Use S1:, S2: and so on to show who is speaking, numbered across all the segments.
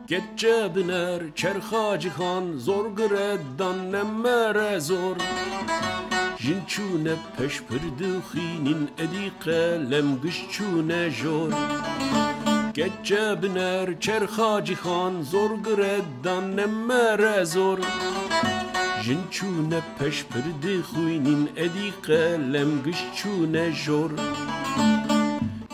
S1: Gece biner çerhacı han zor greddan nemmere zor. Jinçune peş pırdığının edi kalem gışçune jor. Gece biner çerhacı han zor greddan nemmere zor. Jinçune peş pırdığının edi kalem gışçune jor.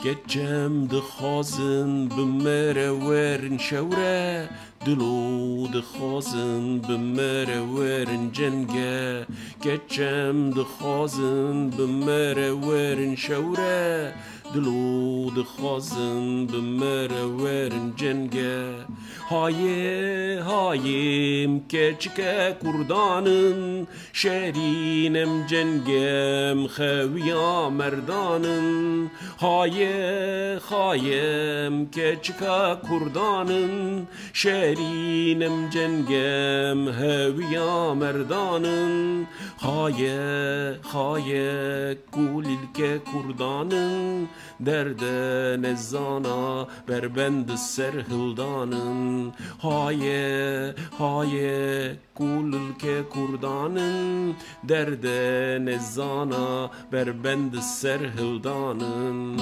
S1: Gecem dixwazin bi me re werin şewre, dilo dixwazin bi me re werin cenge. Gecem dixwazin bi me re werin şewre, dilo dixwazin bi me re werin cenge. Haye hayem keçike kurdanın, şerinem cengem xeviya merdanın. Haye hayem keçika kurdanın, şerinem cengem heviya merdanın. Haye haye kulilke kurdanın, derde nezana berbend serhildanın. Haye haye kulilke kurdanın, derde nezana berbend serhildanın.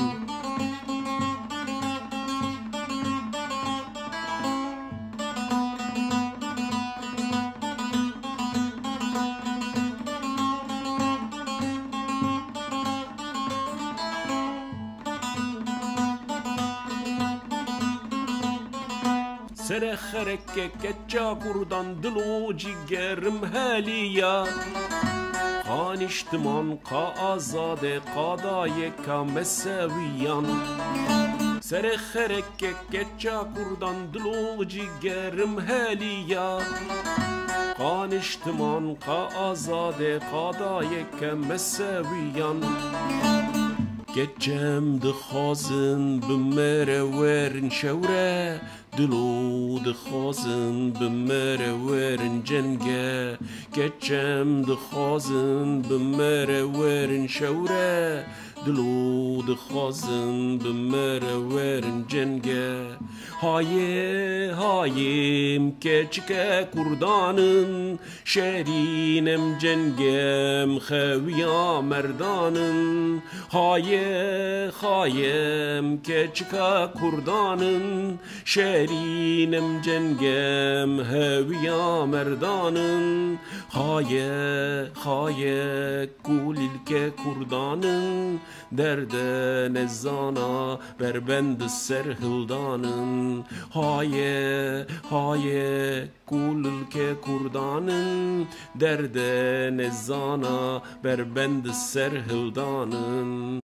S1: Sere xereke keça kurdan dilo cigerim heliya. Kaniştiman ka azade kadaye ka meseviyan. Sere xereke keça kurdan dilo cigerim heliya. Kaniştiman ka azade kadaye ka meseviyan. Gecem dixwazin bi me re werin şewre, dilo dixwazin bi me re werin cenge. Gecem dixwazin bi me re werin şewre, dilo dixwazin bi me re werin cenge. Haye hayem keçike kurdanın, şerinem cengem xeviya merdanın. Haye hayem keçika kurdanın, şerinem cengem heviya merdanın. Haye haye kulilke kurdanın, derde nezana berbend serhildanın. Haye haye kulilke kurdanın, derde nezana berbend serhildanın.